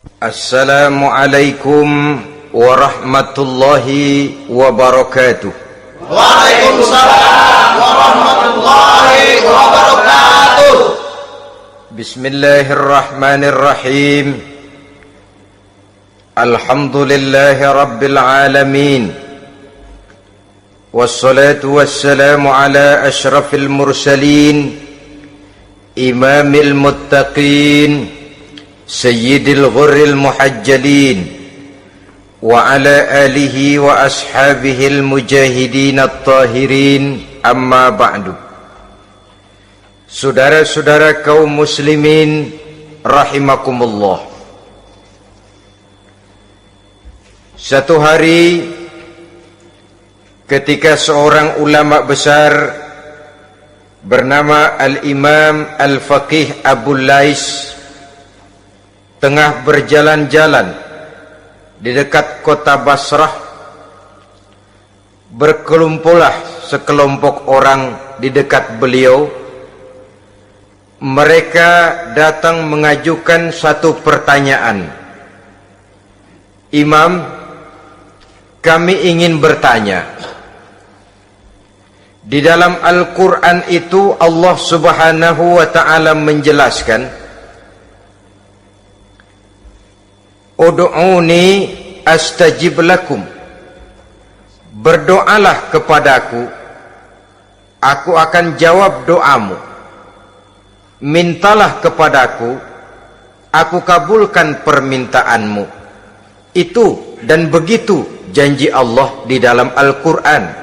Assalamualaikum warahmatullahi wabarakatuh. Waalaikumsalam warahmatullahi wabarakatuh. Bismillahirrahmanirrahim. Alhamdulillahi rabbil alamin. Wassalatu wassalamu ala ashrafil mursalin, imamil muttaqin, sayyidil ghurril muhajjalin, wa ala alihi wa ashabihil mujahidin at-tahirin, amma ba'du. Saudara-saudara kaum muslimin rahimakumullah. Satu hari ketika seorang ulama besar bernama Al-Imam Al-Faqih Abu Lais tengah berjalan-jalan di dekat kota Basrah, berkelumpulah sekelompok orang di dekat beliau. Mereka datang mengajukan satu pertanyaan. Imam, kami ingin bertanya. Di dalam Al-Quran itu Allah Subhanahu wa ta'ala menjelaskan, Ud'uni astajib lakum. Berdoalah kepadaku, aku akan jawab doamu. Mintalah kepadaku, aku kabulkan permintaanmu. Itu dan begitu janji Allah di dalam Al-Quran.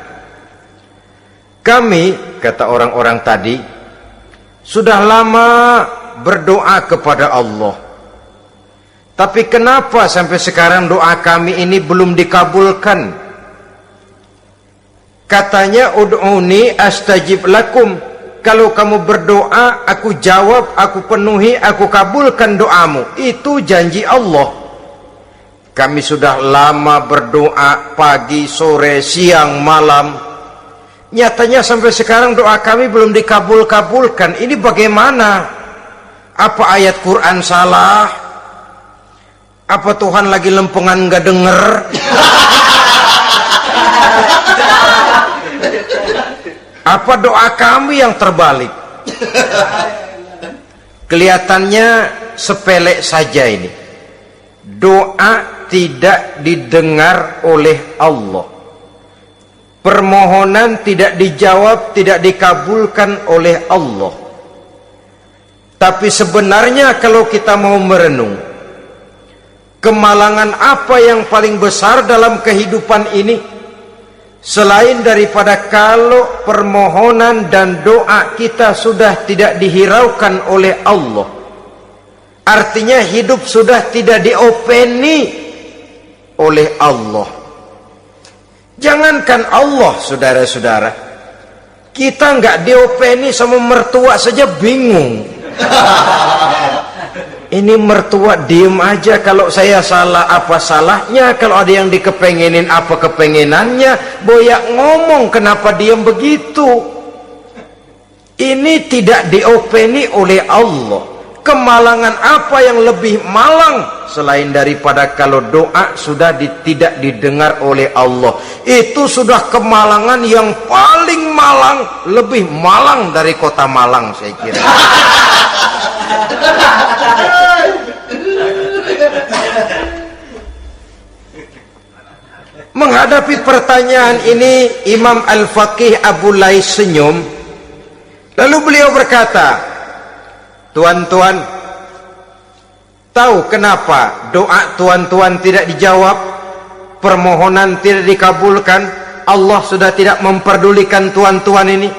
Kami, kata orang-orang tadi, sudah lama berdoa kepada Allah. Tapi kenapa sampai sekarang doa kami ini belum dikabulkan? Katanya, ud'uni astajib lakum. Kalau kamu berdoa, aku jawab, aku penuhi, aku kabulkan doamu. Itu janji Allah. Kami sudah lama berdoa pagi, sore, siang, malam. Nyatanya sampai sekarang doa kami belum dikabulkan. Ini bagaimana? Apa ayat Quran salah? Apa Tuhan lagi lempengan nggak denger? Apa doa kami yang terbalik? Kelihatannya sepele saja ini. Doa tidak didengar oleh Allah. Permohonan tidak dijawab, tidak dikabulkan oleh Allah. Tapi sebenarnya kalau kita mau merenung, kemalangan apa yang paling besar dalam kehidupan ini selain daripada kalau permohonan dan doa kita sudah tidak dihiraukan oleh Allah? Artinya hidup sudah tidak diopeni oleh Allah. Jangankan Allah, saudara-saudara, kita nggak diopeni sama mertua saja bingung. Ini mertua diem aja, kalau saya salah apa salahnya, kalau ada yang dikepengenin apa kepengenannya, boyak ngomong kenapa diem begitu. Ini tidak diopeni oleh Allah. Kemalangan apa yang lebih malang selain daripada kalau doa sudah tidak didengar oleh Allah? Itu sudah kemalangan yang paling malang, lebih malang dari kota Malang saya kira. Menghadapi pertanyaan ini, Imam Al-Faqih Abu Lais senyum. Lalu beliau berkata, tuan-tuan, tahu kenapa doa tuan-tuan tidak dijawab, permohonan tidak dikabulkan? Allah sudah tidak memperdulikan tuan-tuan ini.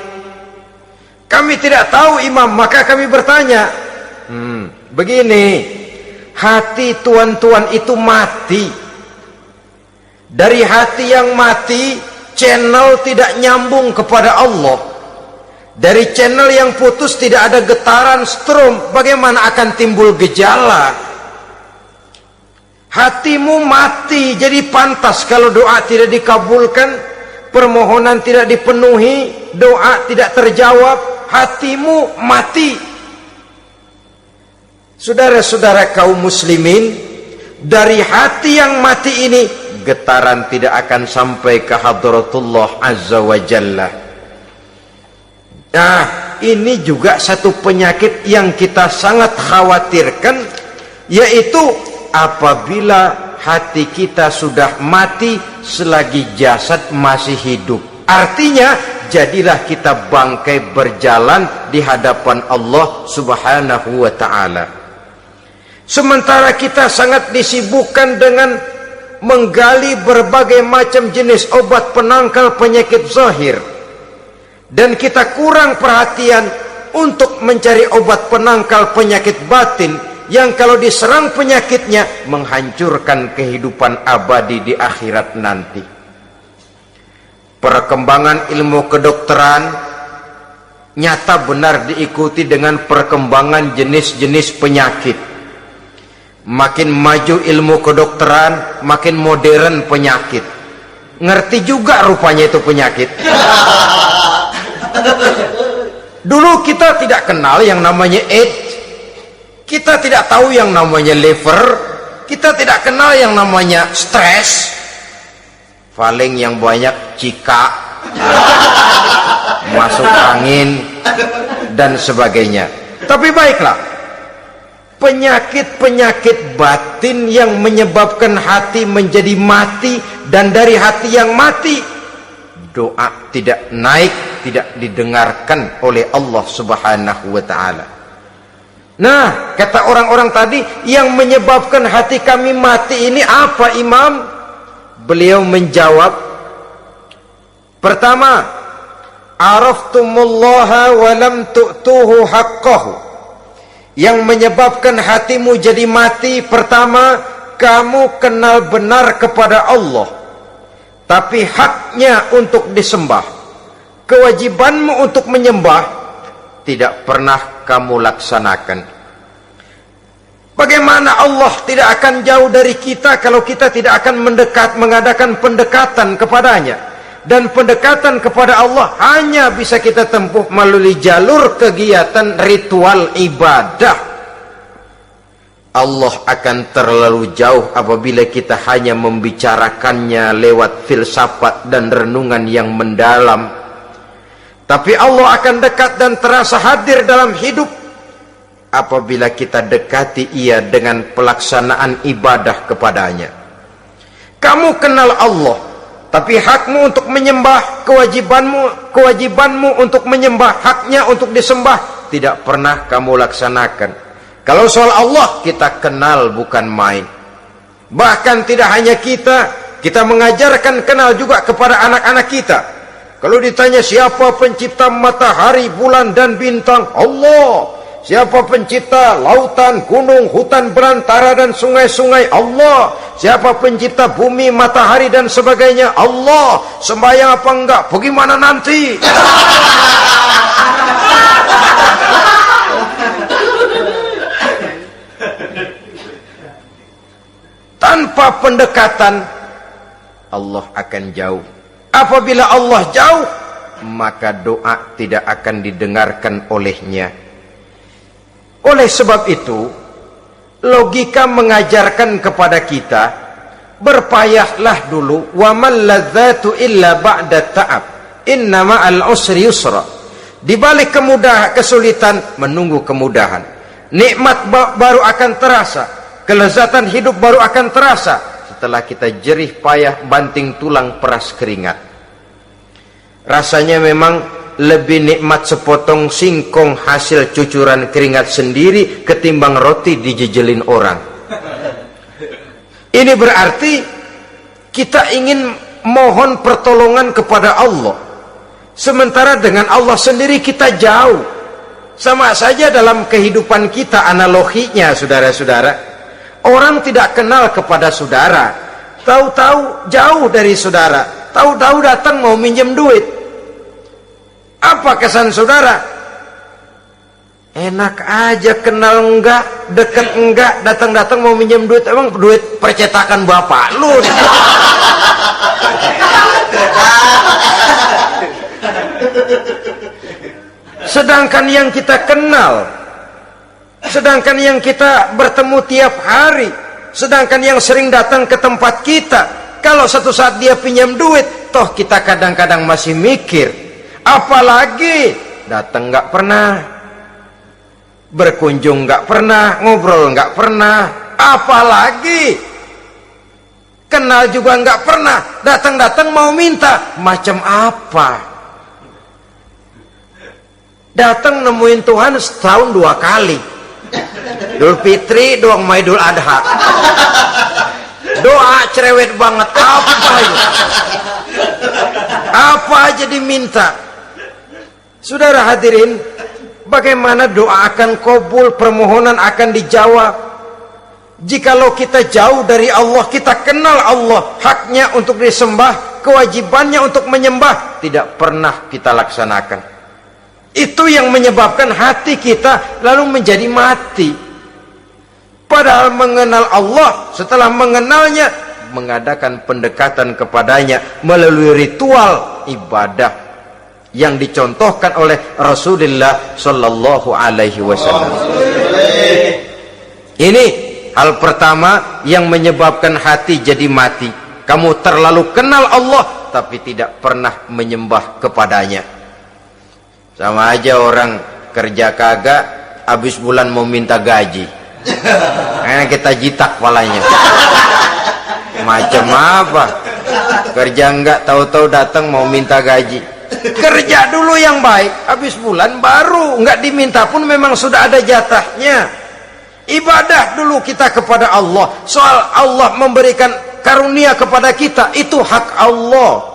Kami tidak tahu, Imam, maka kami bertanya. Begini, hati tuan-tuan itu mati. Dari hati yang mati, channel tidak nyambung kepada Allah. Dari channel yang putus tidak ada getaran strom, bagaimana akan timbul gejala? Hatimu mati, jadi pantas kalau doa tidak dikabulkan, permohonan tidak dipenuhi, doa tidak terjawab, hatimu mati. Saudara-saudara kaum muslimin dari hati yang mati ini, getaran tidak akan sampai ke hadratullah azza wa jalla. Nah, ini juga satu penyakit yang kita sangat khawatirkan, yaitu apabila hati kita sudah mati selagi jasad masih hidup. Artinya, jadilah kita bangkai berjalan di hadapan Allah subhanahu wa ta'ala. Sementara kita sangat disibukkan dengan menggali berbagai macam jenis obat penangkal penyakit zahir, dan kita kurang perhatian untuk mencari obat penangkal penyakit batin yang kalau diserang penyakitnya menghancurkan kehidupan abadi di akhirat nanti. Perkembangan ilmu kedokteran nyata benar diikuti dengan perkembangan jenis-jenis penyakit. Makin maju ilmu kedokteran, makin modern penyakit. Ngerti juga rupanya itu penyakit. Dulu kita tidak kenal yang namanya AIDS, kita tidak tahu yang namanya liver, kita tidak kenal yang namanya stres, paling yang banyak cika, masuk angin dan sebagainya. Tapi baiklah, penyakit-penyakit batin yang menyebabkan hati menjadi mati, dan dari hati yang mati doa tidak naik, tidak didengarkan oleh Allah subhanahu wa ta'ala. Nah, kata orang-orang tadi, yang menyebabkan hati kami mati ini apa, Imam? Beliau menjawab, pertama, araftumullaha wa lam tu'tuhu haqqahu. Yang menyebabkan hatimu jadi mati, pertama, kamu kenal benar kepada Allah, tapi haknya untuk disembah, kewajibanmu untuk menyembah, tidak pernah kamu laksanakan. Bagaimana Allah tidak akan jauh dari kita kalau kita tidak akan mengadakan pendekatan kepadanya? Dan pendekatan kepada Allah hanya bisa kita tempuh melalui jalur kegiatan ritual ibadah. Allah akan terlalu jauh apabila kita hanya membicarakannya lewat filsafat dan renungan yang mendalam. Tapi Allah akan dekat dan terasa hadir dalam hidup apabila kita dekati ia dengan pelaksanaan ibadah kepadanya. Kamu kenal Allah, tapi hakmu untuk menyembah, kewajibanmu untuk menyembah, haknya untuk disembah, tidak pernah kamu laksanakan. Kalau soal Allah kita kenal bukan main. Bahkan tidak hanya kita mengajarkan kenal juga kepada anak-anak kita. Kalau ditanya siapa pencipta matahari, bulan dan bintang? Allah. Siapa pencipta lautan, gunung, hutan belantara dan sungai-sungai? Allah. Siapa pencipta bumi, matahari dan sebagainya? Allah. Sembahyang apa enggak? Bagaimana nanti? Tanpa pendekatan Allah akan jauh. Apabila Allah jauh, maka doa tidak akan didengarkan olehnya. Oleh sebab itu, logika mengajarkan kepada kita, berpayahlah dulu, wa man ladzatu illa ba'da ta'ab, inna ma'al usri yusra. Di balik kesulitan menunggu kemudahan. Nikmat baru akan terasa, kelezatan hidup baru akan terasa setelah kita jerih payah banting tulang peras keringat. Rasanya memang lebih nikmat sepotong singkong hasil cucuran keringat sendiri ketimbang roti dijejelin orang. Ini berarti kita ingin mohon pertolongan kepada Allah, sementara dengan Allah sendiri kita jauh. Sama saja dalam kehidupan kita analoginya, saudara-saudara. Orang tidak kenal kepada saudara, tahu-tahu jauh dari saudara, tahu-tahu datang mau minjem duit. Apa kesan saudara? Enak aja, kenal enggak, deket enggak, datang-datang mau minjem duit. Emang duit percetakan bapak lu? Sedangkan yang kita kenal, sedangkan yang kita bertemu tiap hari, Sedangkan yang sering datang ke tempat kita, kalau satu saat dia pinjam duit, toh kita kadang-kadang masih mikir. Apalagi datang nggak pernah, berkunjung nggak pernah, ngobrol nggak pernah, apalagi kenal juga nggak pernah, datang-datang mau minta. Macam apa? Datang nemuin Tuhan setahun 2 kali, Idul Fitri doang sama Idul Adha. Doa cerewet banget, apa itu? Apa aja diminta. Saudara hadirin, bagaimana doa akan kabul, permohonan akan dijawab? Jikalau kita jauh dari Allah, kita kenal Allah, haknya untuk disembah, kewajibannya untuk menyembah, tidak pernah kita laksanakan. Itu yang menyebabkan hati kita lalu menjadi mati. Padahal mengenal Allah, setelah mengenalnya, mengadakan pendekatan kepadanya melalui ritual ibadah yang dicontohkan oleh Rasulullah Sallallahu Alaihi Wasallam. Ini hal pertama yang menyebabkan hati jadi mati. Kamu terlalu kenal Allah tapi tidak pernah menyembah kepadanya. Sama aja orang kerja kagak, habis bulan mau minta gaji. Karena kita jitak kepalanya. Macam apa? Kerja enggak, tahu-tahu datang mau minta gaji. Kerja dulu yang baik, habis bulan baru enggak diminta pun memang sudah ada jatahnya. Ibadah dulu kita kepada Allah. Soal Allah memberikan karunia kepada kita, itu hak Allah.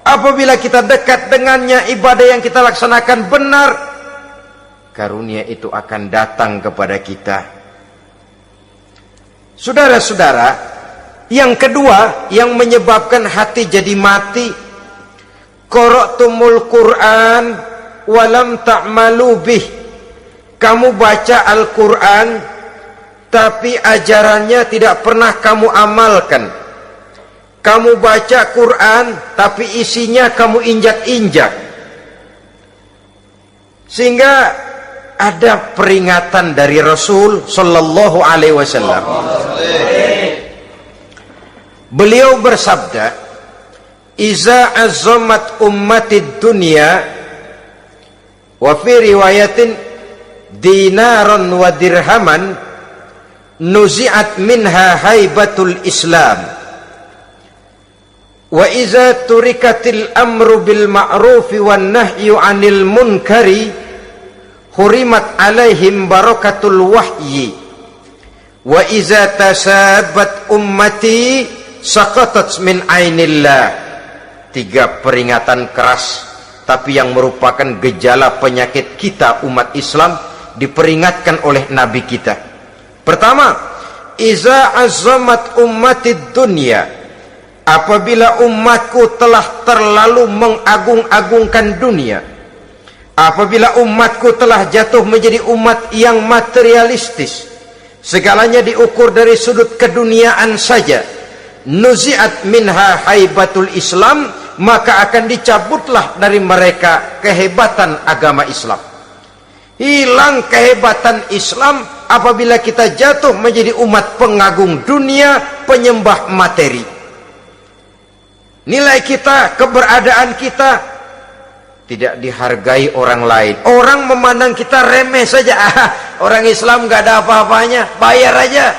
Apabila kita dekat dengannya, ibadah yang kita laksanakan benar, karunia itu akan datang kepada kita. Saudara-saudara, yang kedua yang menyebabkan hati jadi mati, qara'tumul Qur'an walam ta'malu bih. Kamu baca Al-Qur'an tapi ajarannya tidak pernah kamu amalkan. Kamu baca Quran tapi isinya kamu injak-injak. Sehingga ada peringatan dari Rasul Sallallahu Alaihi Wasallam. Beliau bersabda, "Iza azzamat ummatid dunya wa fi riwayatin dinaran wa dirhaman nuzi'at minha haibatul Islam. Wa iza turikatil amru bil ma'rufi wan nahyu 'anil munkari hurimat 'alaihim barakatul wahyi. Wa iza tasabat ummati saqatat min 'ainillah." 3 peringatan keras tapi yang merupakan gejala penyakit kita umat Islam diperingatkan oleh Nabi kita. Pertama, iza azzamat ummatid dunya. Apabila umatku telah terlalu mengagung-agungkan dunia, apabila umatku telah jatuh menjadi umat yang materialistis, segalanya diukur dari sudut keduniaan saja, nuzi'at minha haibatul Islam, maka akan dicabutlah dari mereka kehebatan agama Islam. Hilang kehebatan Islam apabila kita jatuh menjadi umat pengagung dunia, penyembah materi. Nilai kita, keberadaan kita tidak dihargai orang lain. Orang memandang kita remeh saja. Orang Islam gak ada apa-apanya, bayar aja,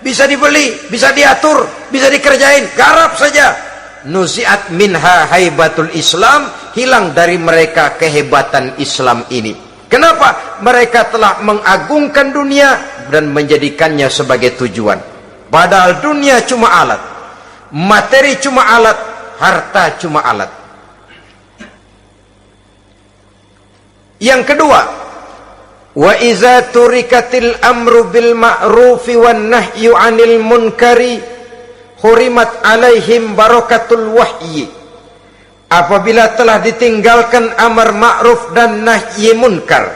bisa dibeli, bisa diatur, bisa dikerjain, garap saja. Nuzi'at minha haibatul Islam, hilang dari mereka kehebatan Islam ini. Kenapa? Mereka telah mengagungkan dunia dan menjadikannya sebagai tujuan. Padahal dunia cuma alat, materi cuma alat, harta cuma alat. Yang kedua, wa iza turikatil amru bil ma'rufi wan nahyu 'anil munkari hurimat 'alaihim barakatul wahyi. Apabila telah ditinggalkan amar ma'ruf dan nahi munkar,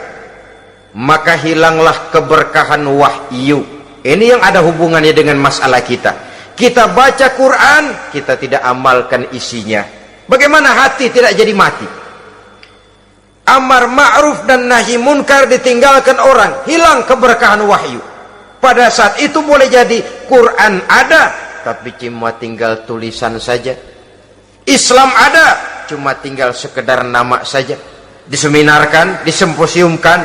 maka hilanglah keberkahan wahyu. Ini yang ada hubungannya dengan masalah kita. Kita baca Quran, kita tidak amalkan isinya. Bagaimana hati tidak jadi mati? Amar ma'ruf dan nahi munkar ditinggalkan orang, hilang keberkahan wahyu. Pada saat itu boleh jadi Quran ada, tapi cuma tinggal tulisan saja. Islam ada, cuma tinggal sekedar nama saja. Diseminarkan, disimposiumkan,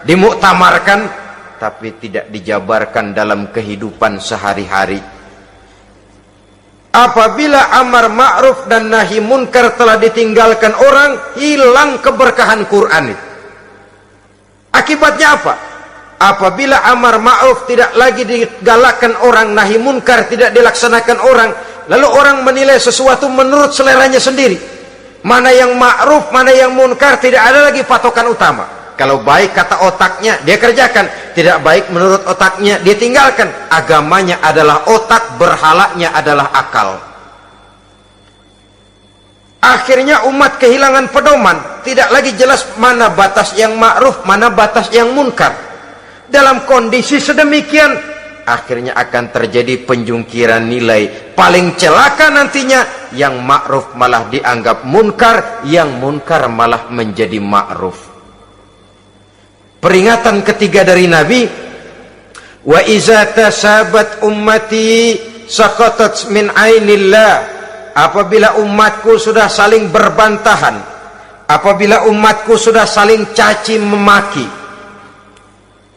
dimuktamarkan, tapi tidak dijabarkan dalam kehidupan sehari-hari. Apabila amar ma'ruf dan nahi munkar telah ditinggalkan orang, hilang keberkahan Quran itu. Akibatnya apa? Apabila amar ma'ruf tidak lagi digalakkan orang, nahi munkar tidak dilaksanakan orang, lalu orang menilai sesuatu menurut seleranya sendiri. Mana yang ma'ruf, mana yang munkar, tidak ada lagi patokan utama. Kalau baik kata otaknya, dia kerjakan. Tidak baik menurut otaknya, dia tinggalkan. Agamanya adalah otak, berhalanya adalah akal. Akhirnya umat kehilangan pedoman. Tidak lagi jelas mana batas yang ma'ruf, mana batas yang munkar. Dalam kondisi sedemikian, akhirnya akan terjadi penjungkiran nilai. Paling celaka nantinya, yang ma'ruf malah dianggap munkar, yang munkar malah menjadi ma'ruf. Peringatan ketiga dari Nabi, wa iza tasabat ummati saqatat min ainillah. Apabila umatku sudah saling berbantahan, apabila umatku sudah saling caci memaki,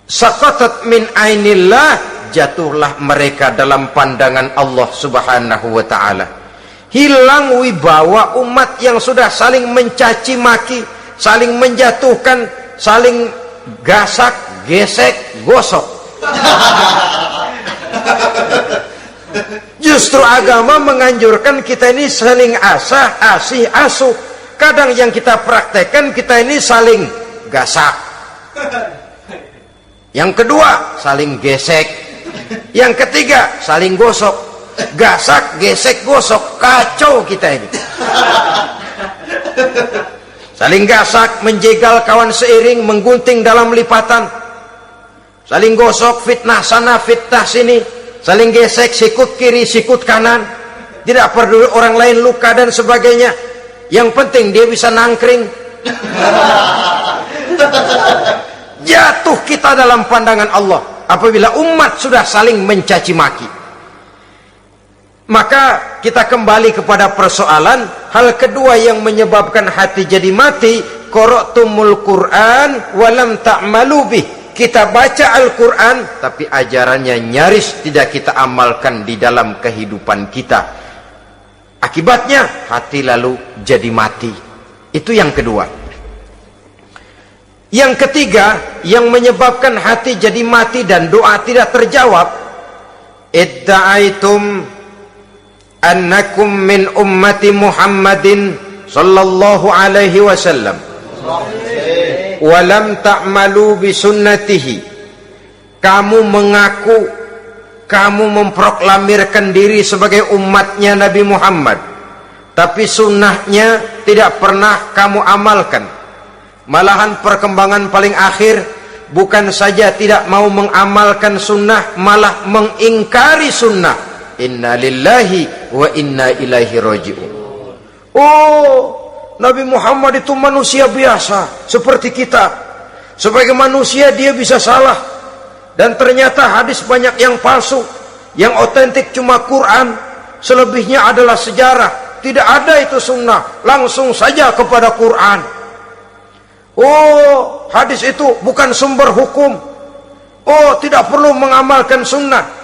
saqatat min ainillah, jatuhlah mereka dalam pandangan Allah Subhanahu wa ta'ala. Hilang wibawa umat yang sudah saling mencaci maki, saling menjatuhkan, saling gasak, gesek, gosok. Justru agama menganjurkan kita ini saling asah, asih, asuh. Kadang yang kita praktekkan, kita ini saling gasak. Yang kedua, saling gesek. Yang ketiga, saling gosok. Gasak, gesek, gosok. Kacau kita ini. Saling gasak, menjegal kawan seiring, menggunting dalam lipatan. Saling gosok, fitnah sana, fitnah sini. Saling gesek, sikut kiri, sikut kanan. Tidak peduli orang lain luka dan sebagainya. Yang penting dia bisa nangkring. Jatuh kita dalam pandangan Allah apabila umat sudah saling mencaci maki. Maka kita kembali kepada persoalan hal kedua yang menyebabkan hati jadi mati, qara'tumul Qur'an walam ta'malu bih. Kita baca Al-Qur'an tapi ajarannya nyaris tidak kita amalkan di dalam kehidupan kita. Akibatnya hati lalu jadi mati. Itu yang kedua. Yang ketiga yang menyebabkan hati jadi mati dan doa tidak terjawab, idda'aitum annakum min ummati Muhammadin sallallahu alaihi wasallam wa lam ta'malu bi sunnatihi. Kamu mengaku, kamu memproklamirkan diri sebagai umatnya Nabi Muhammad, tapi sunnahnya tidak pernah kamu amalkan. Malahan perkembangan paling akhir bukan saja tidak mau mengamalkan sunnah, malah mengingkari sunnah. Inna lillahi wa inna ilaihi raji'un. Oh, Nabi Muhammad itu manusia biasa seperti kita. Sebagai manusia dia bisa salah. Dan ternyata hadis banyak yang palsu. Yang otentik cuma Quran, selebihnya adalah sejarah. Tidak ada itu sunnah, langsung saja kepada Quran. Oh, hadis itu bukan sumber hukum. Oh, tidak perlu mengamalkan sunnah.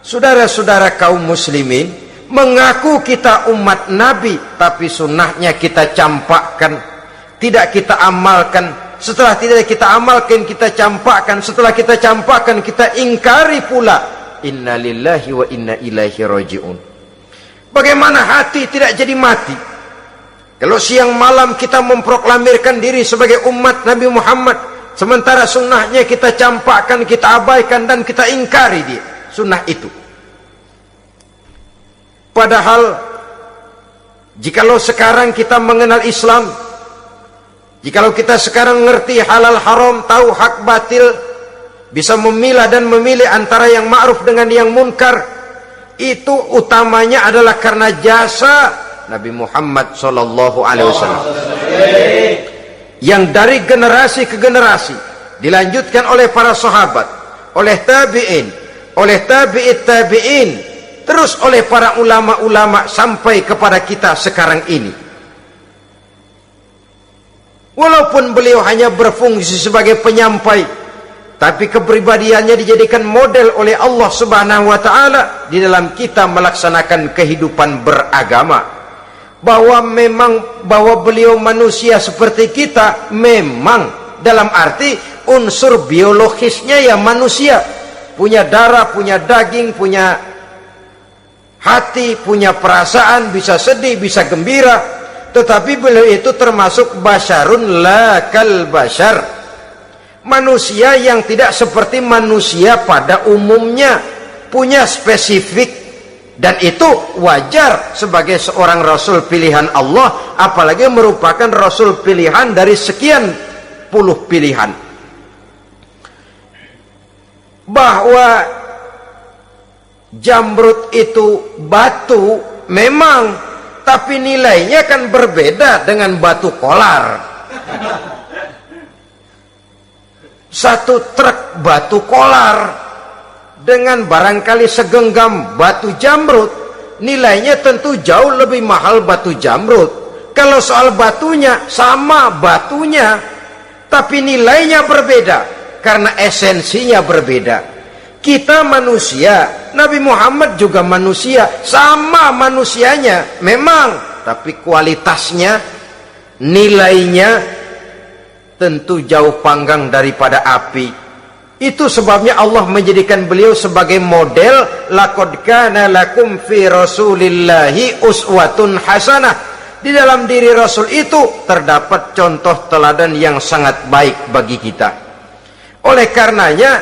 Saudara-saudara kaum muslimin, mengaku kita umat Nabi, tapi sunnahnya kita campakkan, tidak kita amalkan. Setelah tidak kita amalkan, kita campakkan. Setelah kita campakkan, kita ingkari pula. Inna lillahi wa inna ilaihi raji'un. Bagaimana hati tidak jadi mati? Kalau siang malam kita memproklamirkan diri sebagai umat Nabi Muhammad, sementara sunnahnya kita campakkan, kita abaikan, dan kita ingkari dia, sunnah itu. Padahal, jikalau sekarang kita mengenal Islam, jikalau kita sekarang ngerti halal haram, tahu hak batil, bisa memilah dan memilih antara yang ma'ruf dengan yang munkar, itu utamanya adalah karena jasa Nabi Muhammad sallallahu alaihi wasallam yang dari generasi ke generasi dilanjutkan oleh para sahabat, oleh tabi'in, oleh tabi'it tabi'in, terus oleh para ulama-ulama sampai kepada kita sekarang ini. Walaupun beliau hanya berfungsi sebagai penyampai, tapi kepribadiannya dijadikan model oleh Allah Subhanahu wa taala di dalam kita melaksanakan kehidupan beragama. Bahwa beliau manusia seperti kita, memang dalam arti unsur biologisnya ya manusia, punya darah, punya daging, punya hati, punya perasaan, bisa sedih, bisa gembira, tetapi beliau itu termasuk basyarun la kal basyar, manusia yang tidak seperti manusia pada umumnya, punya spesifik. Dan itu wajar sebagai seorang Rasul pilihan Allah, apalagi merupakan Rasul pilihan dari sekian puluh pilihan. Bahwa jamrud itu batu memang, tapi nilainya kan berbeda dengan batu kolar. Satu truk batu kolar dengan barangkali segenggam batu jamrud, nilainya tentu jauh lebih mahal batu jamrud. Kalau soal batunya, sama batunya, tapi nilainya berbeda karena esensinya berbeda. Kita manusia, Nabi Muhammad juga manusia, sama manusianya memang, tapi kualitasnya, nilainya tentu jauh panggang daripada api. Itu sebabnya Allah menjadikan beliau sebagai model. Laqad kana lakum fi rasulillahi uswatun hasanah. Di dalam diri Rasul itu terdapat contoh teladan yang sangat baik bagi kita. Oleh karenanya,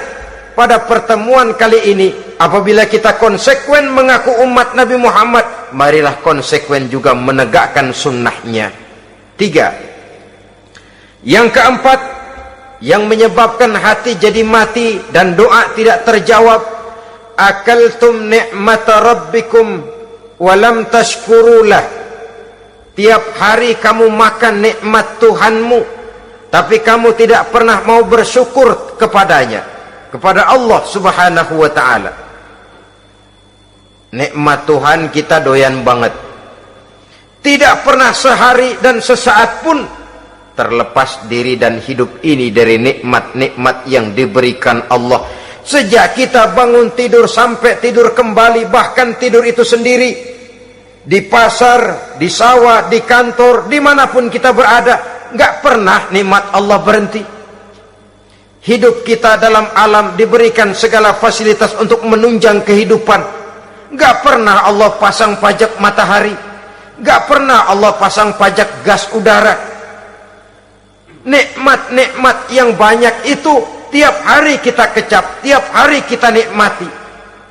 pada pertemuan kali ini, apabila kita konsekuen mengaku umat Nabi Muhammad, marilah konsekuen juga menegakkan sunnahnya. 3. Yang keempat, yang menyebabkan hati jadi mati dan doa tidak terjawab, akaltum ni'mata rabbikum walam tashkurulah. Tiap hari kamu makan nikmat Tuhanmu, tapi kamu tidak pernah mau bersyukur kepadanya, kepada Allah Subhanahu wa ta'ala. Nikmat Tuhan kita doyan banget, tidak pernah sehari dan sesaat pun terlepas diri dan hidup ini dari nikmat-nikmat yang diberikan Allah. Sejak kita bangun tidur sampai tidur kembali, bahkan tidur itu sendiri, di pasar, di sawah, di kantor, dimanapun kita berada, nggak pernah nikmat Allah berhenti. Hidup kita dalam alam diberikan segala fasilitas untuk menunjang kehidupan. Nggak pernah Allah pasang pajak matahari, nggak pernah Allah pasang pajak gas udara. Nikmat-nikmat yang banyak itu tiap hari kita kecap, tiap hari kita nikmati,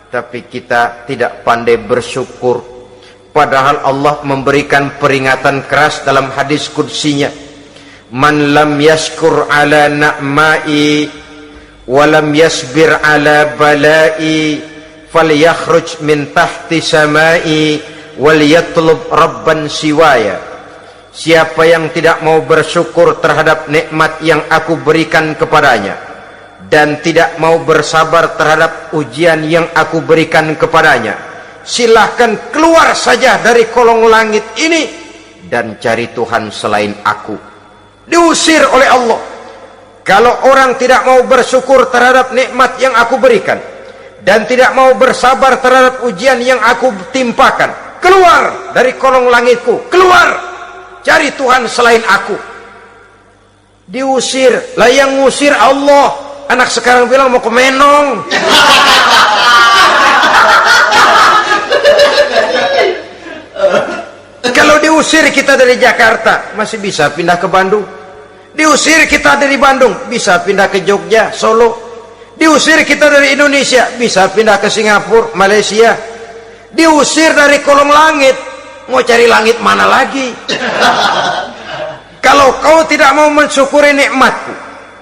tapi kita tidak pandai bersyukur. Padahal Allah memberikan peringatan keras dalam hadis qudsinya, man lam yashkur ala na'mai wa lam yasbir ala balai falyakhruj min tahti samai wal yatlub rabban siwaya. Siapa yang tidak mau bersyukur terhadap nikmat yang aku berikan kepadanya dan tidak mau bersabar terhadap ujian yang aku berikan kepadanya, silahkan keluar saja dari kolong langit ini dan cari Tuhan selain aku. Diusir oleh Allah. Kalau orang tidak mau bersyukur terhadap nikmat yang aku berikan dan tidak mau bersabar terhadap ujian yang aku timpakan, keluar dari kolong langitku, keluar, cari Tuhan selain aku. Diusir. Lah yang ngusir Allah. Anak sekarang bilang mau ke Menong. Kalau diusir kita dari Jakarta, masih bisa pindah ke Bandung. Diusir kita dari Bandung, bisa pindah ke Jogja, Solo. Diusir kita dari Indonesia, bisa pindah ke Singapura, Malaysia. Diusir dari kolong langit, mau cari langit mana lagi? Kalau kau tidak mau mensyukuri nikmatku,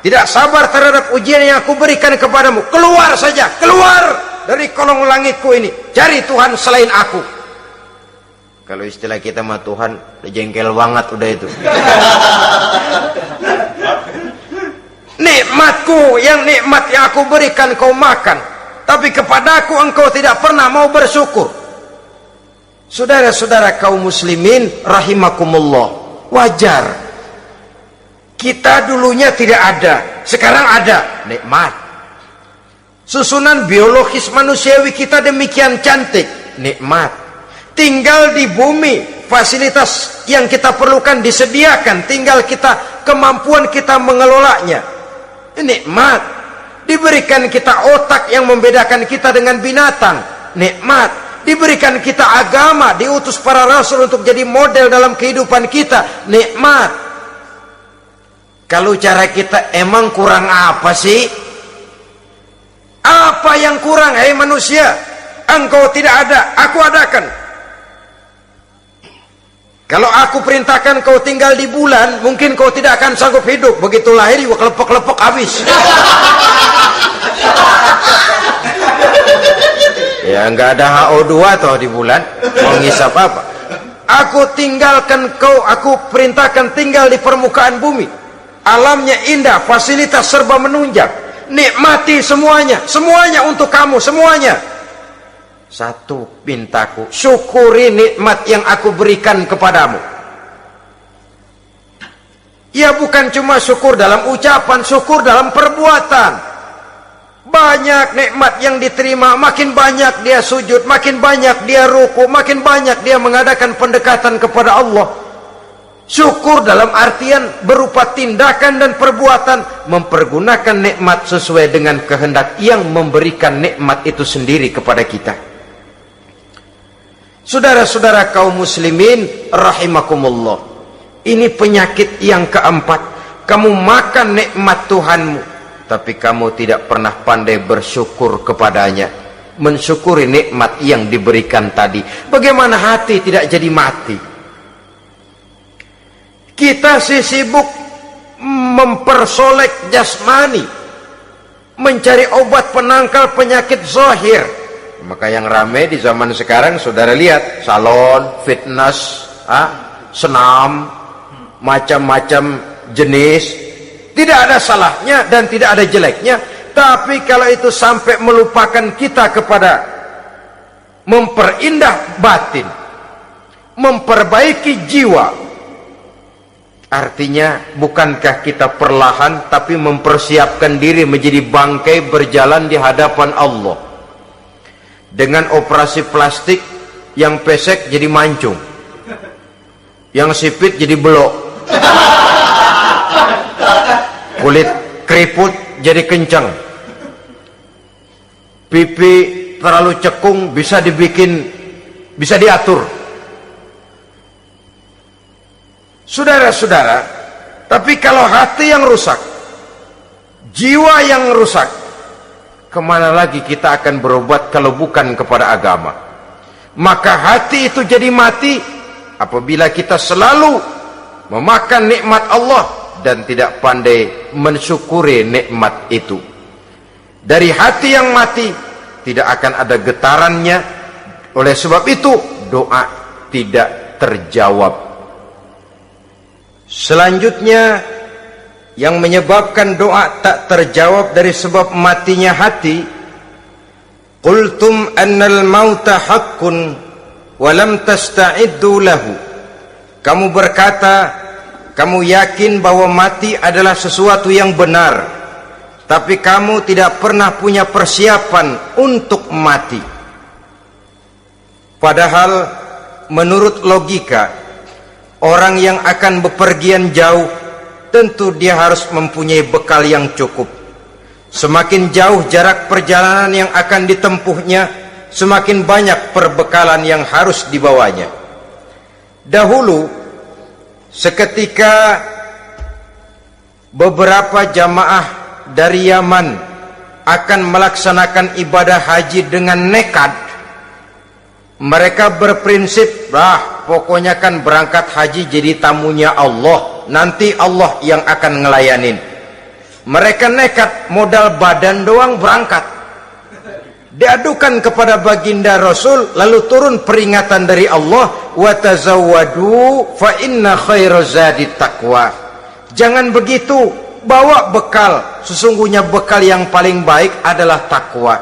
tidak sabar terhadap ujian yang aku berikan kepadamu, keluar saja, keluar dari kolong langitku ini, cari Tuhan selain aku. Kalau istilah kita mah Tuhan udah jengkel banget udah itu. Nikmatku, yang nikmat yang aku berikan kau makan, tapi kepadaku engkau tidak pernah mau bersyukur. Saudara-saudara kaum muslimin rahimakumullah, wajar. Kita dulunya tidak ada, sekarang ada, nikmat. Susunan biologis manusiawi kita demikian cantik, nikmat. Tinggal di bumi, fasilitas yang kita perlukan disediakan, tinggal kemampuan kita mengelolanya, nikmat. Diberikan kita otak yang membedakan kita dengan binatang, nikmat. Diberikan kita agama, diutus para rasul untuk jadi model dalam kehidupan kita, nikmat. Kalau cara kita emang kurang apa sih? Apa yang kurang, hai manusia? Engkau tidak ada, aku adakan. Kalau aku perintahkan kau tinggal di bulan, mungkin kau tidak akan sanggup hidup. Begitu lahir juga kelepek-kelepek habis. Ya nggak ada HO2 toh di bulan, mau ngisap apa? Aku tinggalkan kau, aku perintahkan tinggal di permukaan bumi. Alamnya indah, fasilitas serba menunjang. Nikmati semuanya, semuanya untuk kamu, semuanya. Satu pintaku, syukuri nikmat yang aku berikan kepadamu. Ya bukan cuma syukur dalam ucapan, syukur dalam perbuatan. Banyak nikmat yang diterima, makin banyak dia sujud, makin banyak dia ruku, makin banyak dia mengadakan pendekatan kepada Allah. Syukur dalam artian berupa tindakan dan perbuatan, mempergunakan nikmat sesuai dengan kehendak yang memberikan nikmat itu sendiri kepada kita. Saudara-saudara kaum muslimin rahimakumullah, ini penyakit yang keempat. Kamu makan nikmat Tuhanmu, tapi kamu tidak pernah pandai bersyukur kepadanya, mensyukuri nikmat yang diberikan tadi. Bagaimana hati tidak jadi mati? Kita sibuk mempersolek jasmani, mencari obat penangkal penyakit zahir. Maka yang ramai di zaman sekarang, saudara lihat, salon, fitness, senam, macam-macam jenis. Tidak ada salahnya dan tidak ada jeleknya. Tapi kalau itu sampai melupakan kita kepada memperindah batin, memperbaiki jiwa, artinya bukankah kita perlahan tapi mempersiapkan diri menjadi bangkai berjalan di hadapan Allah. Dengan operasi plastik, yang pesek jadi mancung, yang sipit jadi belok, kulit keriput jadi kencang, pipi terlalu cekung bisa diatur. Saudara-saudara, tapi kalau hati yang rusak, jiwa yang rusak, kemana lagi kita akan berobat kalau bukan kepada agama? Maka hati itu jadi mati apabila kita selalu memakan nikmat Allah dan tidak pandai mensyukuri nikmat itu. Dari hati yang mati tidak akan ada getarannya. Oleh sebab itu doa tidak terjawab. Selanjutnya yang menyebabkan doa tak terjawab dari sebab matinya hati, qultum annal mauta haqqun wa lam tasta'iddu lahu. Kamu berkata, kamu yakin bahwa mati adalah sesuatu yang benar, tapi kamu tidak pernah punya persiapan untuk mati. Padahal menurut logika, orang yang akan bepergian jauh tentu dia harus mempunyai bekal yang cukup. Semakin jauh jarak perjalanan yang akan ditempuhnya, semakin banyak perbekalan yang harus dibawanya. Dahulu, seketika beberapa jamaah dari Yaman akan melaksanakan ibadah haji dengan nekat, mereka berprinsip, pokoknya kan berangkat haji jadi tamunya Allah, nanti Allah yang akan ngelayanin. Mereka nekat, modal badan doang berangkat. Diadukan kepada baginda Rasul, lalu turun peringatan dari Allah, wa tazawwadu fa inna khairaz zadi taqwa. Jangan begitu, bawa bekal, sesungguhnya bekal yang paling baik adalah takwa.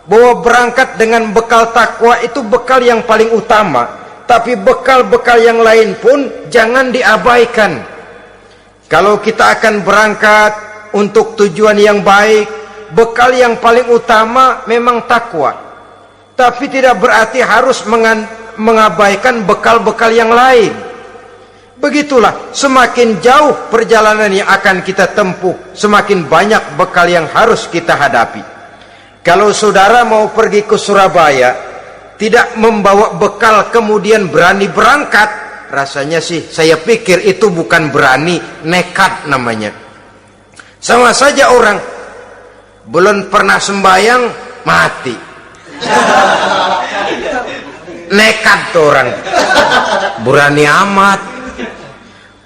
bahwa berangkat dengan bekal takwa itu bekal yang paling utama, tapi bekal-bekal yang lain pun jangan diabaikan. Kalau kita akan berangkat untuk tujuan yang baik, bekal yang paling utama memang takwa, tapi tidak berarti harus mengabaikan bekal-bekal yang lain. Begitulah, semakin jauh perjalanan yang akan kita tempuh, semakin banyak bekal yang harus kita hadapi. Kalau saudara mau pergi ke Surabaya, tidak membawa bekal kemudian berani berangkat, rasanya sih saya pikir itu bukan berani, nekat namanya. Sama saja orang belum pernah sembahyang mati, nekat tuh orang, berani amat.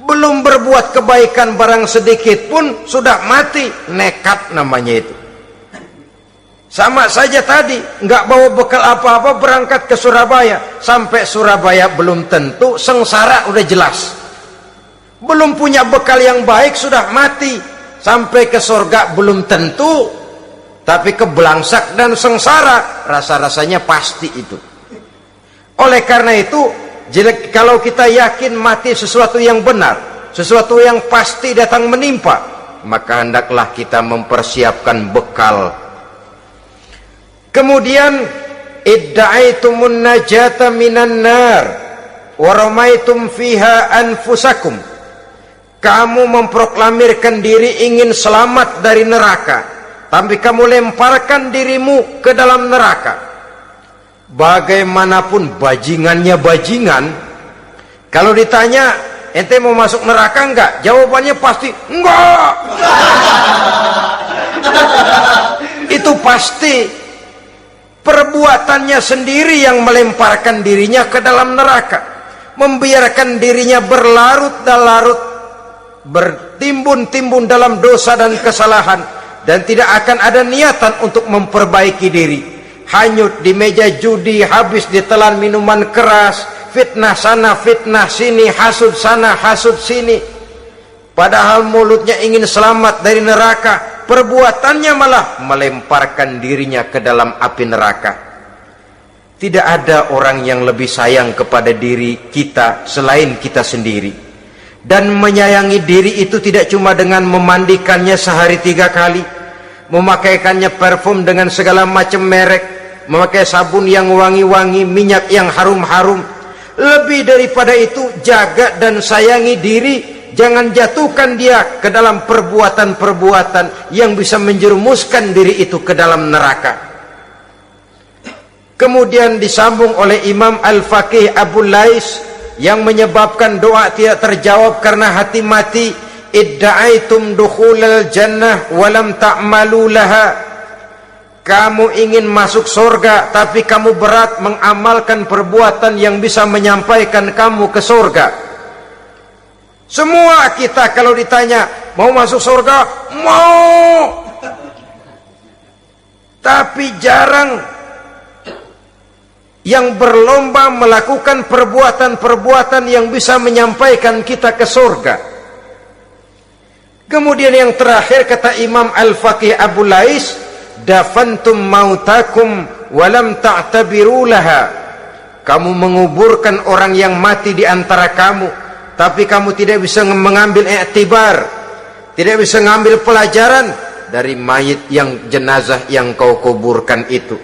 Belum berbuat kebaikan barang sedikit pun sudah mati, nekat namanya itu. Sama saja tadi, nggak bawa bekal apa-apa berangkat ke Surabaya, sampai Surabaya belum tentu, sengsara udah jelas. Belum punya bekal yang baik sudah mati, sampai ke surga belum tentu, tapi kebelangsak dan sengsara rasa-rasanya pasti itu. Oleh karena itu, kalau kita yakin mati sesuatu yang benar, sesuatu yang pasti datang menimpa, maka hendaklah kita mempersiapkan bekal. Kemudian idda'aitumun najata minan nar wa ramaitum fiha anfusakum. Kamu memproklamirkan diri ingin selamat dari neraka, tapi kamu lemparkan dirimu ke dalam neraka. Bagaimanapun bajingannya bajingan, kalau ditanya ente mau masuk neraka enggak, jawabannya pasti enggak. Itu pasti. Perbuatannya sendiri yang melemparkan dirinya ke dalam neraka, membiarkan dirinya berlarut-larut, bertimbun-timbun dalam dosa dan kesalahan, dan tidak akan ada niatan untuk memperbaiki diri. Hanyut di meja judi, habis ditelan minuman keras, fitnah sana fitnah sini, hasud sana hasud sini. Padahal mulutnya ingin selamat dari neraka, perbuatannya malah melemparkan dirinya ke dalam api neraka. Tidak ada orang yang lebih sayang kepada diri kita selain kita sendiri. Dan menyayangi diri itu tidak cuma dengan memandikannya sehari 3 kali, memakaikannya parfum dengan segala macam merek, memakai sabun yang wangi-wangi, minyak yang harum-harum. Lebih daripada itu, jaga dan sayangi diri. Jangan jatuhkan dia ke dalam perbuatan-perbuatan yang bisa menjerumuskan diri itu ke dalam neraka. Kemudian disambung oleh Imam Al-Faqih Abu Lais yang menyebabkan doa tidak terjawab karena hati mati. Idda'aitum dukhulal jannah walam ta'malu laha. Kamu ingin masuk surga, tapi kamu berat mengamalkan perbuatan yang bisa menyampaikan kamu ke surga. Semua kita kalau ditanya mau masuk surga, mau, tapi jarang yang berlomba melakukan perbuatan-perbuatan yang bisa menyampaikan kita ke surga. Kemudian yang terakhir kata Imam Al-Faqih Abu Lais, dafantum mautakum walam ta'tabiru laha. Kamu menguburkan orang yang mati di antara kamu, tapi kamu tidak bisa mengambil iktibar, tidak bisa mengambil pelajaran dari mayit yang jenazah yang kau kuburkan itu.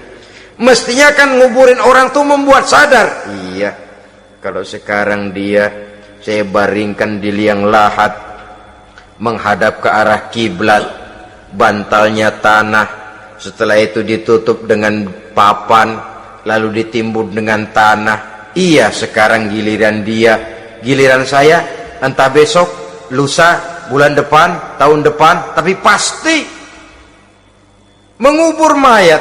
Mestinya kan nguburin orang tuh membuat sadar. Iya, kalau sekarang saya baringkan di liang lahat, menghadap ke arah kiblat, bantalnya tanah, setelah itu ditutup dengan papan, lalu ditimbun dengan tanah. Iya, sekarang giliran dia. Giliran saya, entah besok, lusa, bulan depan, tahun depan, tapi pasti mengubur mayat,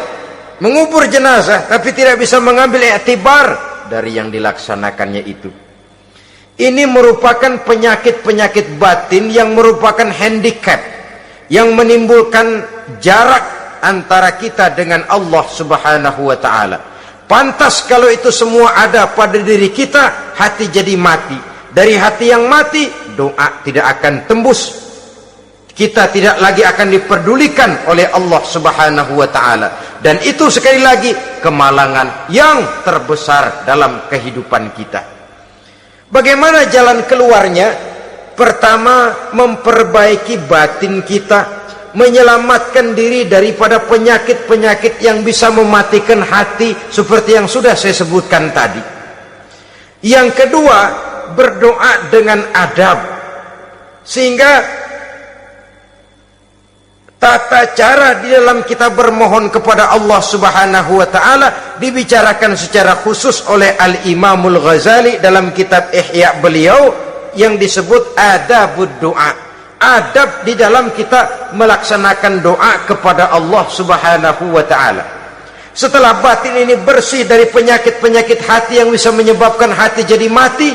mengubur jenazah, tapi tidak bisa mengambil iktibar dari yang dilaksanakannya itu. Ini merupakan penyakit-penyakit batin yang merupakan handicap, yang menimbulkan jarak antara kita dengan Allah Subhanahu wa ta'ala. Pantas kalau itu semua ada pada diri kita, hati jadi mati. Dari hati yang mati, doa tidak akan tembus. kita tidak lagi akan diperdulikan oleh Allah Subhanahu wa taala. Dan itu sekali lagi kemalangan yang terbesar dalam kehidupan kita. Bagaimana jalan keluarnya? Pertama, memperbaiki batin kita, menyelamatkan diri daripada penyakit-penyakit yang bisa mematikan hati seperti yang sudah saya sebutkan tadi. Yang kedua, berdoa dengan adab, sehingga tata cara di dalam kita bermohon kepada Allah Subhanahu wa taala dibicarakan secara khusus oleh Al-Imamul Ghazali dalam kitab Ihya beliau yang disebut adabud doa. Adab di dalam kita melaksanakan doa kepada Allah Subhanahu wa taala. Setelah batin ini bersih dari penyakit-penyakit hati yang bisa menyebabkan hati jadi mati,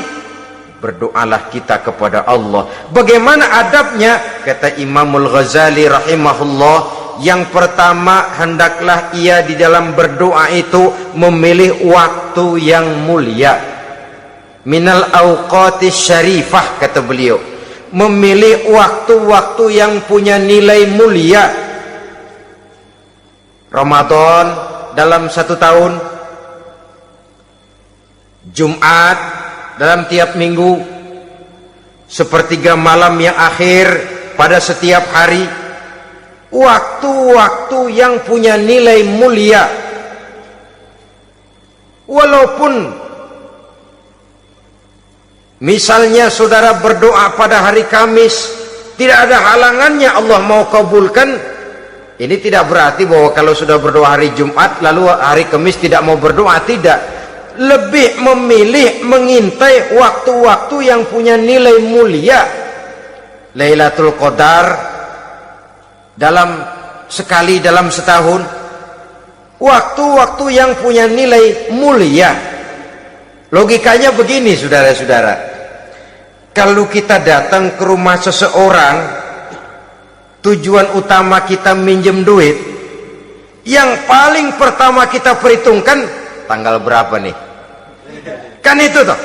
berdoalah kita kepada Allah. Bagaimana adabnya? Kata Imamul Ghazali rahimahullah, yang pertama, hendaklah ia di dalam berdoa itu memilih waktu yang mulia. Minal awqatis syarifah, kata beliau, memilih waktu-waktu yang punya nilai mulia. Ramadan dalam 1 tahun, Jumat dalam tiap minggu, sepertiga malam yang akhir pada setiap hari, waktu-waktu yang punya nilai mulia. Walaupun misalnya saudara berdoa pada hari Kamis, tidak ada halangannya Allah mau kabulkan. Ini tidak berarti bahwa kalau sudah berdoa hari Jumat lalu hari Kamis tidak mau berdoa, tidak. Lebih memilih mengintai waktu-waktu yang punya nilai mulia. Lailatul Qadar sekali dalam setahun, waktu-waktu yang punya nilai mulia. Logikanya begini, saudara-saudara, kalau kita datang ke rumah seseorang, tujuan utama kita minjem duit, yang paling pertama kita perhitungkan tanggal berapa nih? Kan itu toh,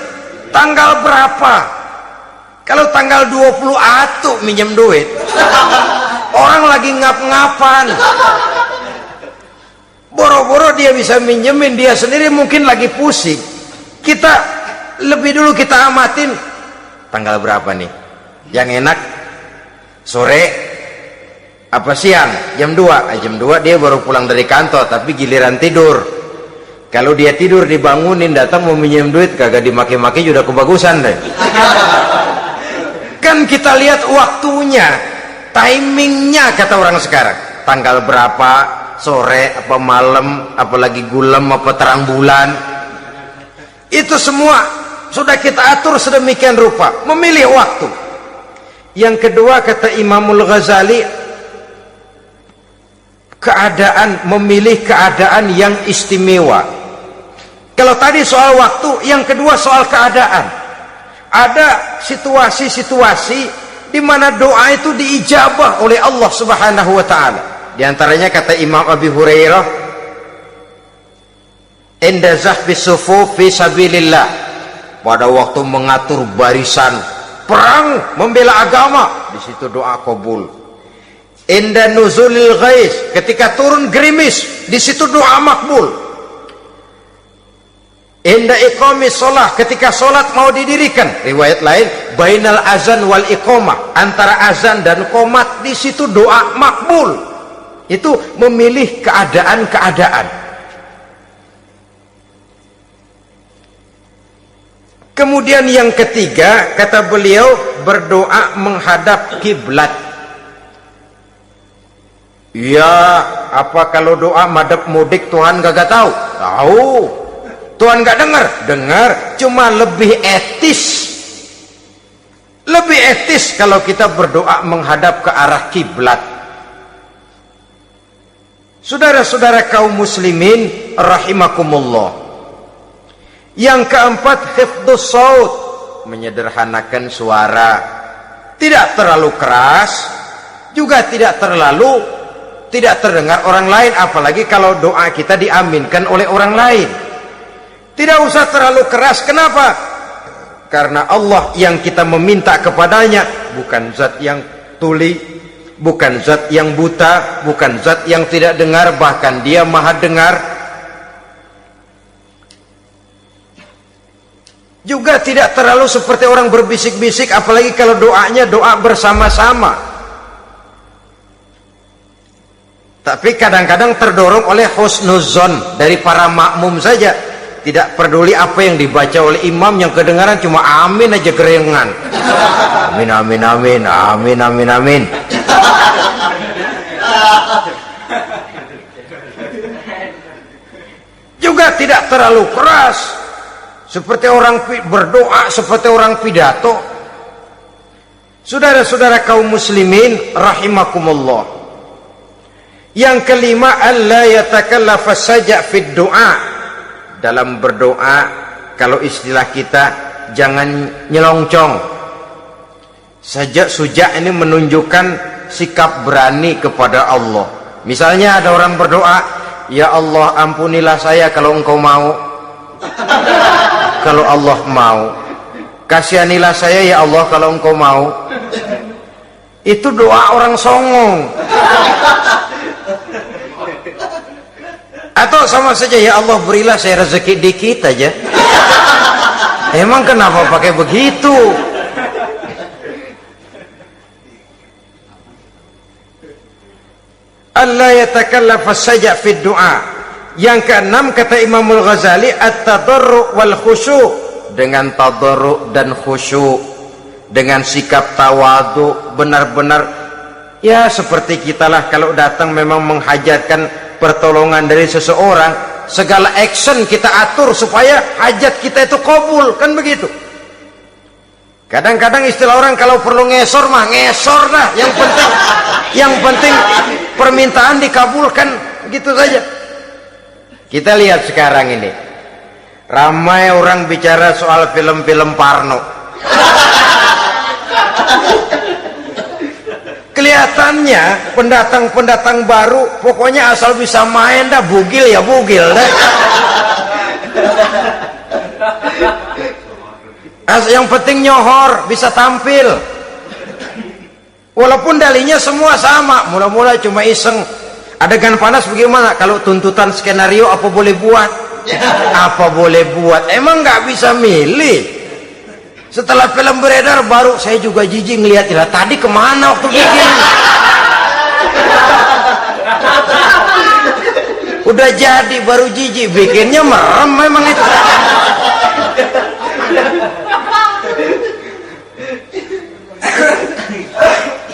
tanggal berapa? Kalau tanggal 20 atuh minjem duit, orang lagi ngap-ngapan, boro-boro dia bisa minjemin, dia sendiri mungkin lagi pusing. Kita lebih dulu kita amatin tanggal berapa nih yang enak, sore apa siang, jam 2. Jam 2 dia baru pulang dari kantor, tapi giliran tidur. Kalau dia tidur dibangunin, datang mau minjem duit, kagak dimaki-maki sudah kebagusan deh. Kan kita lihat waktunya, timingnya, kata orang sekarang, tanggal berapa, sore apa malam, apalagi gulem apa terang bulan, itu semua sudah kita atur sedemikian rupa, memilih waktu. Yang kedua, kata Imamul Ghazali, memilih keadaan yang istimewa. Kalau tadi soal waktu, yang kedua soal keadaan. Ada situasi-situasi di mana doa itu diijabah oleh Allah Subhanahu wa taala. Di antaranya kata Imam Abi Hurairah, inda zahbis sufuf fi sabilillah, pada waktu mengatur barisan perang membela agama, di situ doa kabul. Inda nuzulil ghais, ketika turun gerimis, di situ doa makbul. Inda iqamis shalah, ketika salat mau didirikan, riwayat lain bainal azan wal iqamah, antara azan dan qomat, di situ doa makbul. Itu memilih keadaan-keadaan. Kemudian yang ketiga, kata beliau, berdoa menghadap kiblat. Ya, apa kalau doa madhab mudik Tuhan gak tahu? Tahu. Tuhan gak dengar? Dengar. Cuma lebih etis. Lebih etis kalau kita berdoa menghadap ke arah kiblat. Saudara-saudara kaum muslimin rahimakumullah. Yang keempat, hifdzus saut, menyederhanakan suara. Tidak terlalu keras, juga tidak terdengar orang lain, apalagi kalau doa kita diaminkan oleh orang lain. Tidak usah terlalu keras. Kenapa? Karena Allah yang kita meminta kepadanya bukan zat yang tuli, bukan zat yang buta, bukan zat yang tidak dengar, bahkan dia maha dengar. Juga tidak terlalu seperti orang berbisik-bisik, apalagi kalau doanya doa bersama-sama. Tapi kadang-kadang terdorong oleh husnuzon dari para makmum saja, tidak peduli apa yang dibaca oleh imam, yang kedengaran cuma amin aja gerengan. Amin amin amin amin amin amin. Juga tidak terlalu keras seperti orang berdoa, seperti orang pidato. Saudara-saudara kaum muslimin rahimakumullah. Yang kelima, alla yatakallafa saja fid doa. Dalam berdoa, kalau istilah kita, jangan nyelongcong. Sajak sujak ini menunjukkan sikap berani kepada Allah. Misalnya ada orang berdoa, ya Allah ampunilah saya kalau engkau mau. Kalau Allah mau. Kasihanilah saya ya Allah kalau engkau mau. Itu doa orang songong. Atau sama saja, ya Allah berilah saya rezeki dikit aja. Emang kenapa pakai begitu? Allah yatakallafa saja fid doa. Yang keenam kata Imamul Ghazali, at-tadarru' wal khusyu'. Dengan tadarru' dan khusyuk, dengan sikap tawadu, benar-benar ya seperti kita lah kalau datang memang menghajatkan pertolongan dari seseorang, segala action kita atur supaya hajat kita itu kabul, kan begitu. Kadang-kadang istilah orang kalau perlu ngesor mah ngesor dah, yang penting permintaan dikabulkan, gitu saja. Kita lihat sekarang ini ramai orang bicara soal film-film Parno. Kelihatannya pendatang-pendatang baru, pokoknya asal bisa main dah, bugil ya bugil dah. Yang penting nyohor, bisa tampil. Walaupun dalihnya semua sama, mula-mula cuma iseng. Adegan panas bagaimana? Kalau tuntutan skenario apa boleh buat? Apa boleh buat? Emang nggak bisa milih. Setelah film beredar baru saya juga jijik ngeliat, ya tadi kemana waktu bikin? Udah jadi baru jijik, bikinnya merem memang itu.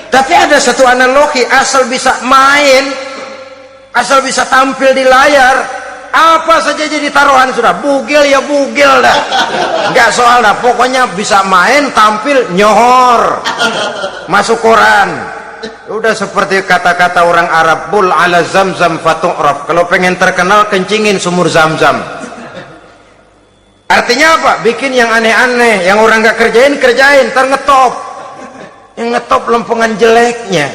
Tapi ada satu analogi, asal bisa main, asal bisa tampil di layar, apa saja jadi taruhan sudah, bugil ya bugil dah, nggak soal dah, pokoknya bisa main, tampil, nyohor, masuk koran. Udah seperti kata-kata orang Arab, bul ala zamzam fatu'raf. Kalau pengen terkenal kencingin sumur Zamzam. Artinya apa? Bikin yang aneh-aneh, yang orang nggak kerjain, ntar ngetop. Yang ngetop lempengan jeleknya.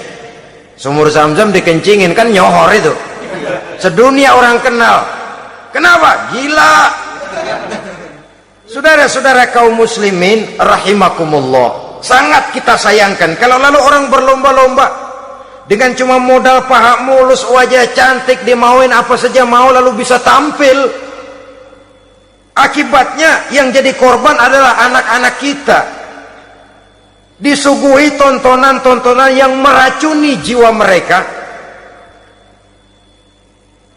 Sumur Zamzam dikencingin, kan nyohor itu. Sedunia orang kenal. Kenapa? Gila. Saudara-saudara kaum muslimin rahimakumullah, sangat kita sayangkan kalau lalu orang berlomba-lomba dengan cuma modal paha mulus, wajah cantik, dimauin apa saja mau, lalu bisa tampil. Akibatnya yang jadi korban adalah anak-anak kita, disuguhi tontonan-tontonan yang meracuni jiwa mereka.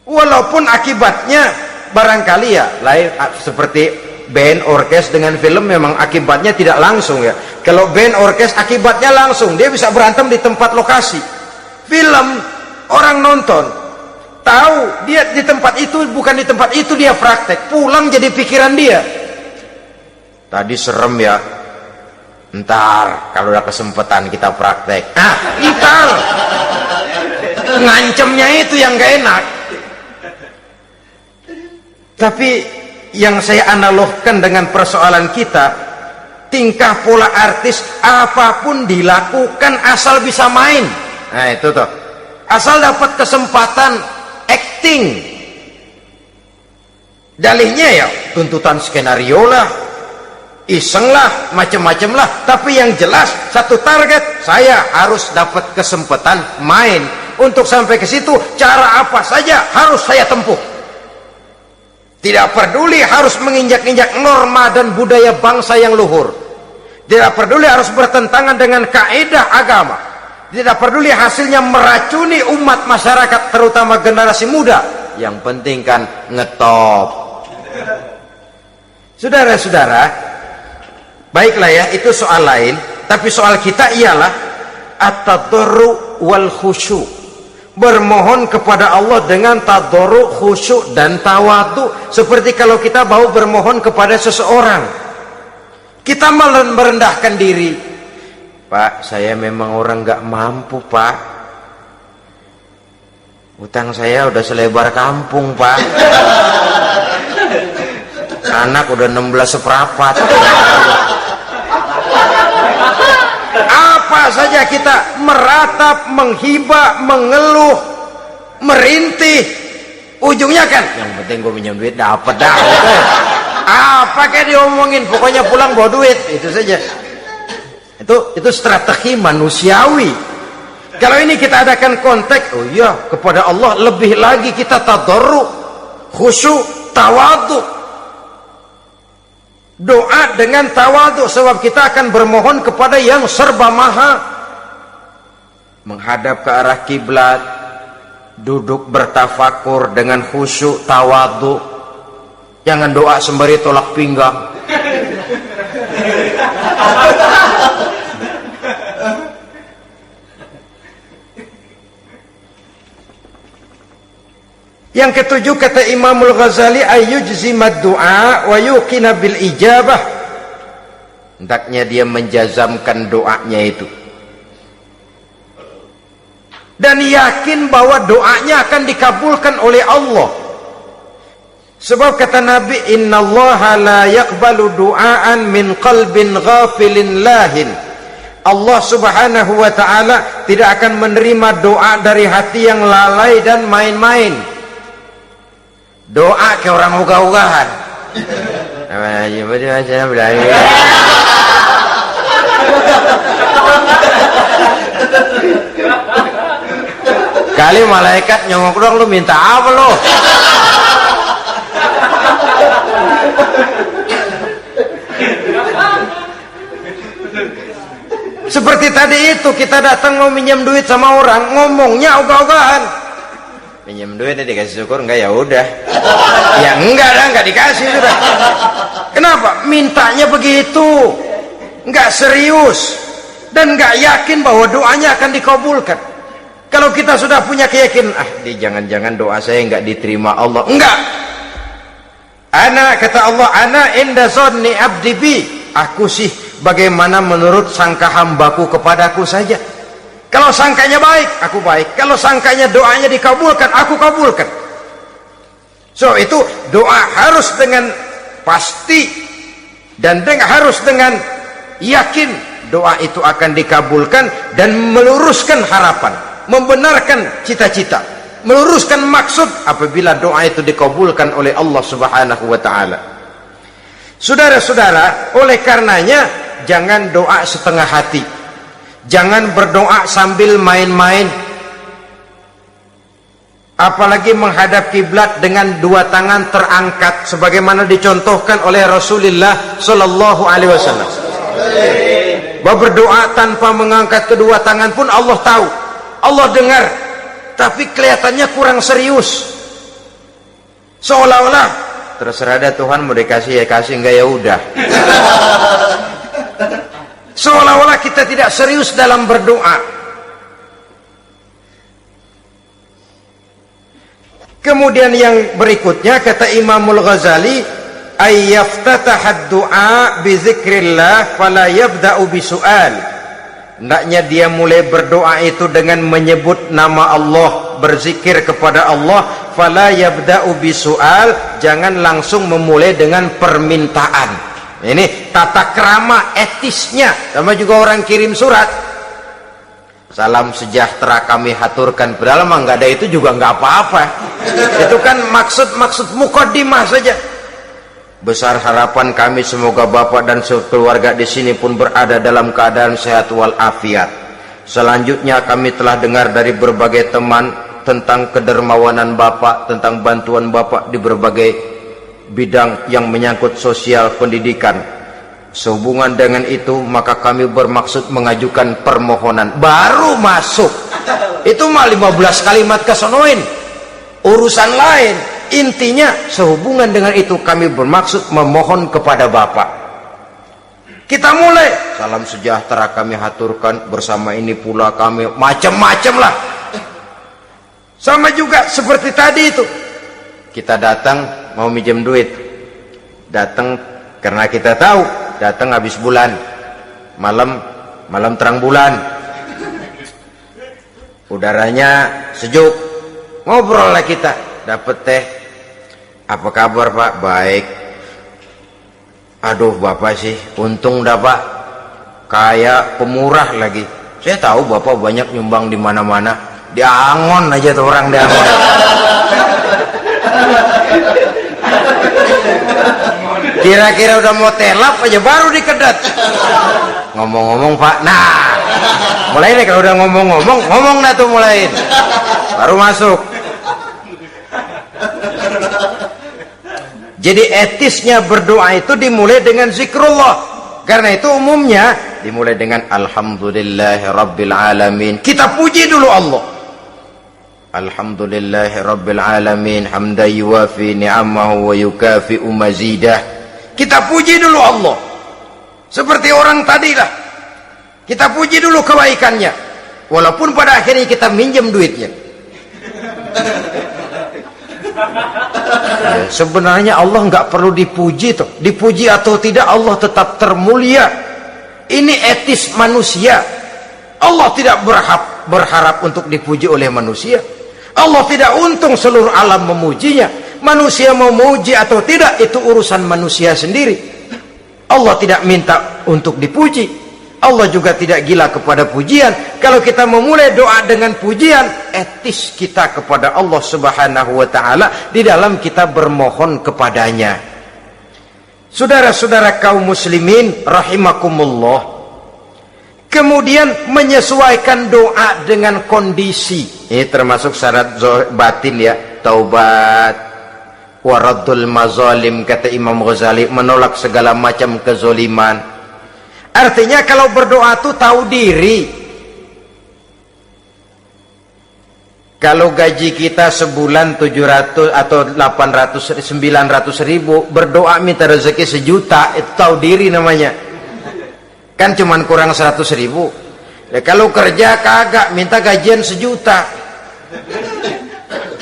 Walaupun akibatnya barangkali ya lain, seperti band orkes dengan film memang akibatnya tidak langsung ya. Kalau band orkes akibatnya langsung, dia bisa berantem di tempat lokasi. Film orang nonton tahu dia di tempat itu, bukan di tempat itu dia praktek, pulang jadi pikiran dia, tadi serem ya, ntar kalau udah kesempatan kita praktek, ntar ngancemnya itu yang gak enak. Tapi yang saya analogkan dengan persoalan kita, tingkah pola artis apapun dilakukan asal bisa main. Nah itu tuh, asal dapat kesempatan acting. Dalihnya ya tuntutan skenario lah, iseng lah, macam-macam lah, tapi yang jelas satu target, saya harus dapat kesempatan main. Untuk sampai ke situ, cara apa saja harus saya tempuh. Tidak peduli harus menginjak-injak norma dan budaya bangsa yang luhur, tidak peduli harus bertentangan dengan kaidah agama, tidak peduli hasilnya meracuni umat masyarakat, terutama generasi muda. Yang penting kan ngetop. Saudara-saudara, baiklah ya, itu soal lain. Tapi soal kita ialah at-tadarru wal khusyu', bermohon kepada Allah dengan tadarru, khusyuk dan tawadhu. Seperti kalau kita mau bermohon kepada seseorang, kita merendahkan diri. Pak, saya memang orang gak mampu, Pak. Utang saya udah selebar kampung, Pak. Anak udah 16 seperempat. Apa saja kita meratap, menghibah, mengeluh, merintih, ujungnya kan yang penting gue minjem duit dapat dah. Apa kayak diomongin, pokoknya pulang bawa duit, itu saja. Itu strategi manusiawi. Kalau ini kita adakan konteks, oh iya, kepada Allah lebih lagi kita tadarru, khusyuk, tawadhu. Doa dengan tawadhu, sebab kita akan bermohon kepada yang serba maha. Menghadap ke arah kiblat, duduk bertafakur dengan khusyuk, tawadhu. Jangan doa sembari tolak pinggang. Yang ketujuh, kata Imamul Ghazali, ayyujzimad du'a wa yuqina bil ijabah. Hendaknya dia menjazamkan doanya itu dan yakin bahwa doanya akan dikabulkan oleh Allah. Sebab kata Nabi, innallaha la yaqbalu du'aan min qalbin ghafilin lahin. Allah subhanahu wa ta'ala tidak akan menerima doa dari hati yang lalai dan main-main. Doa ke orang ugah-ugahan. Kali malaikat nyongok dong, lu minta apa lu? Seperti tadi itu, kita datang mau minjem duit sama orang, ngomongnya ogah-ogahan. Minjem duitnya dikasih syukur, enggak ya udah. Ya enggak lah, enggak dikasih sudah. Kenapa? Mintanya begitu, enggak serius dan enggak yakin bahwa doanya akan dikabulkan. Kalau kita sudah punya keyakinan, jangan-jangan doa saya enggak diterima Allah. Enggak. Ana, kata Allah, ana inda zanni abdi bi. Aku sih bagaimana menurut sangka hambaku kepadaku saja. Kalau sangkanya baik, aku baik. Kalau sangkanya doanya dikabulkan, aku kabulkan. So itu doa harus dengan pasti dan harus dengan yakin doa itu akan dikabulkan dan meluruskan harapan, membenarkan cita-cita, meluruskan maksud apabila doa itu dikabulkan oleh Allah Subhanahu wa taala. Saudara-saudara, oleh karenanya jangan doa setengah hati. Jangan berdoa sambil main-main. Apalagi menghadap kiblat dengan dua tangan terangkat sebagaimana dicontohkan oleh Rasulullah sallallahu alaihi wasallam. Bahwa berdoa tanpa mengangkat kedua tangan pun Allah tahu, Allah dengar, tapi kelihatannya kurang serius. Seolah-olah terserah ada Tuhan, mau dikasih ya kasih, enggak ya udah. Seolah-olah kita tidak serius dalam berdoa. Kemudian yang berikutnya, kata Imamul Ghazali, ayyaftatahad du'a bi dzikrillah fala yabda'u bisu'al. Hendaknya dia mulai berdoa itu dengan menyebut nama Allah, berzikir kepada Allah, fala yabda'u bisu'al, jangan langsung memulai dengan permintaan. Ini tata krama etisnya. Sama juga orang kirim surat, salam sejahtera kami haturkan, padahal mah nggak ada itu juga nggak apa-apa. Itu kan maksud mukaddimah saja. Besar harapan kami semoga Bapak dan sekeluarga di sini pun berada dalam keadaan sehat walafiat. Selanjutnya kami telah dengar dari berbagai teman tentang kedermawanan Bapak, tentang bantuan Bapak di berbagai bidang yang menyangkut sosial pendidikan. Sehubungan dengan itu maka kami bermaksud mengajukan permohonan. Baru masuk itu mah 15 kalimat kesonoin, urusan lain. Intinya sehubungan dengan itu kami bermaksud memohon kepada Bapak. Kita mulai. Salam sejahtera kami haturkan, bersama ini pula kami macam-macam lah. Sama juga seperti tadi itu. Kita datang mau minjem duit. Datang karena kita tahu datang habis bulan. Malam terang bulan. Udaranya sejuk. Ngobrol lah kita, dapat teh. Apa kabar Pak? Baik. Aduh Bapak sih untung dah Pak, kayak pemurah lagi. Saya tahu Bapak banyak nyumbang di mana-mana. Di Angon aja tuh orang di Angon. Kira-kira udah mau telap aja baru dikedat. Ngomong-ngomong Pak, nah mulai deh kalau udah ngomong-ngomong, ngomong dah tuh mulain. Baru masuk. Jadi etisnya berdoa itu dimulai dengan zikrullah. Karena itu umumnya dimulai dengan Alhamdulillahi Rabbil Alamin. Kita puji dulu Allah. Alhamdulillahi Rabbil Alamin hamdan yuwafi ni'amahu wa yukafi'u mazidah. Kita puji dulu Allah. Seperti orang tadilah. Kita puji dulu kebaikannya. Walaupun pada akhirnya kita minjem duitnya. Ya, sebenarnya Allah nggak perlu dipuji toh. Dipuji atau tidak Allah tetap termulia. Ini etis manusia. Allah tidak berharap untuk dipuji oleh manusia. Allah tidak untung seluruh alam memujinya. Manusia mau memuji atau tidak itu urusan manusia sendiri. Allah tidak minta untuk dipuji. Allah juga tidak gila kepada pujian. Kalau kita memulai doa dengan pujian, etis kita kepada Allah Subhanahu wa ta'ala di dalam kita bermohon kepadanya. Saudara-saudara kaum muslimin rahimakumullah, kemudian menyesuaikan doa dengan kondisi. Ini termasuk syarat batin ya. Taubat waraddul mazalim, kata Imam Ghazali, menolak segala macam kezoliman. Artinya kalau berdoa tuh tahu diri. Kalau gaji kita sebulan 700 atau 800 900 ribu, berdoa minta rezeki 1 juta, itu tahu diri namanya. Kan cuman kurang 100 ribu. Ya, kalau kerja kagak minta gajian 1 juta.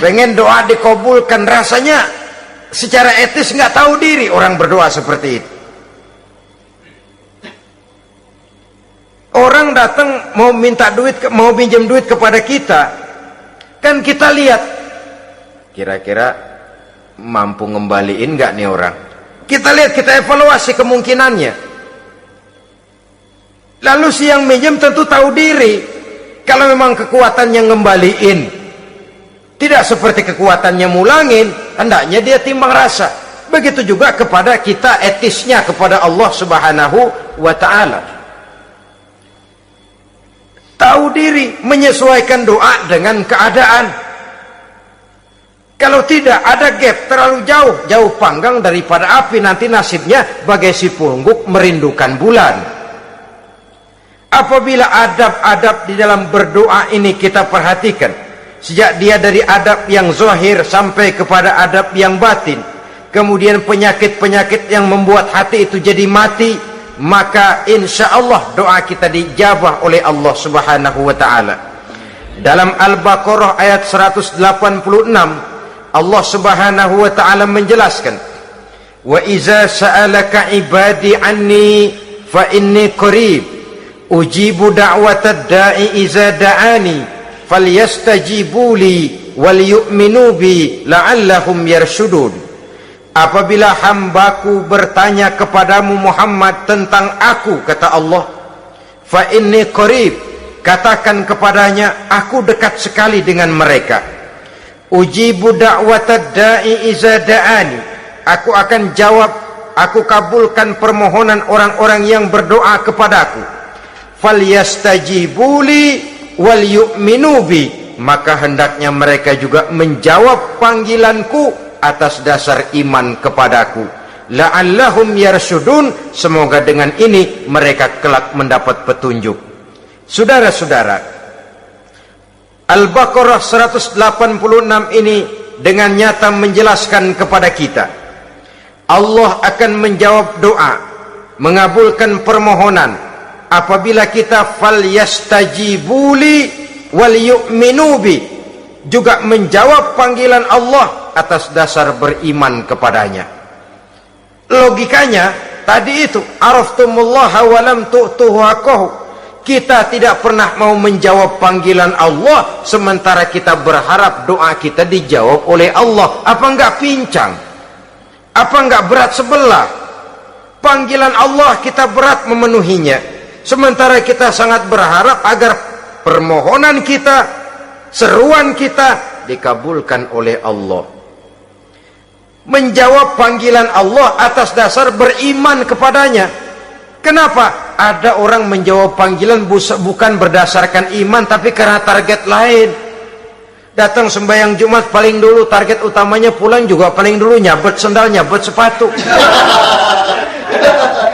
Pengen doa dikabulkan, rasanya secara etis nggak tahu diri orang berdoa seperti itu. Orang datang mau minta duit, mau pinjam duit kepada kita, kan kita lihat kira-kira mampu ngembaliin nggak nih orang. Kita lihat, kita evaluasi kemungkinannya. Lalu si yang minjem tentu tahu diri. Kalau memang kekuatannya ngembaliin tidak seperti kekuatannya mulangin, hendaknya dia timbang rasa. Begitu juga kepada kita etisnya kepada Allah Subhanahu wa ta'ala. Tahu diri, menyesuaikan doa dengan keadaan. Kalau tidak ada gap terlalu jauh panggang daripada api, nanti nasibnya bagai si pungguk merindukan bulan. Apabila adab-adab di dalam berdoa ini kita perhatikan, sejak dia dari adab yang zahir sampai kepada adab yang batin, kemudian penyakit-penyakit yang membuat hati itu jadi mati, maka insya Allah doa kita dijabah oleh Allah Subhanahu wa ta'ala. Dalam Al-Baqarah ayat 186 Allah Subhanahu wa ta'ala menjelaskan, wa iza sa'alaka ibadi anni fa inni qarib ujibu da'watad da'i iza da'ani falyastajibu li wal yu'minu bi la'allahum yarshudun. Apabila hambaku bertanya kepadamu Muhammad tentang aku, kata Allah, fa inni qarib, katakan kepadanya aku dekat sekali dengan mereka. Ujibu da'watad da'i iza da'ani, aku akan jawab aku kabulkan permohonan orang-orang yang berdoa kepadaku. Falyastajibuli wal yu'minu bi, maka hendaknya mereka juga menjawab panggilanku atas dasar iman kepadaku. La'allahum yarsyudun, semoga dengan ini mereka kelak mendapat petunjuk. Saudara-saudara, Al-Baqarah 186 ini dengan nyata menjelaskan kepada kita, Allah akan menjawab doa, mengabulkan permohonan apabila kita falyastajibuli wal yu'minu bi, juga menjawab panggilan Allah atas dasar beriman kepadanya. Logikanya tadi itu, araftumullaha wa lam tu'tuhu haqqahu. Kita tidak pernah mau menjawab panggilan Allah sementara kita berharap doa kita dijawab oleh Allah. Apa enggak pincang? Apa enggak berat sebelah? Panggilan Allah kita berat memenuhinya, sementara kita sangat berharap agar permohonan kita, seruan kita dikabulkan oleh Allah. Menjawab panggilan Allah atas dasar beriman kepadanya. Kenapa? Ada orang menjawab panggilan bukan berdasarkan iman, tapi karena target lain. Datang sembahyang Jumat paling dulu, target utamanya pulang juga paling dulu nyabet sendal, nyabet sepatu.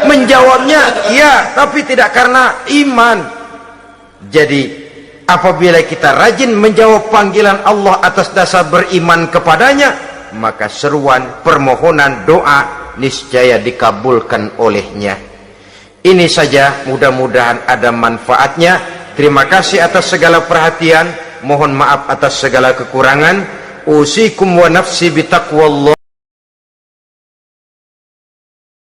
Menjawabnya iya, tapi tidak karena iman. Jadi apabila kita rajin menjawab panggilan Allah atas dasar beriman kepadanya, maka seruan, permohonan, doa niscaya dikabulkan olehnya. Ini saja, mudah-mudahan ada manfaatnya. Terima kasih atas segala perhatian, mohon maaf atas segala kekurangan. Usikum wa nafsi bitaqwallah.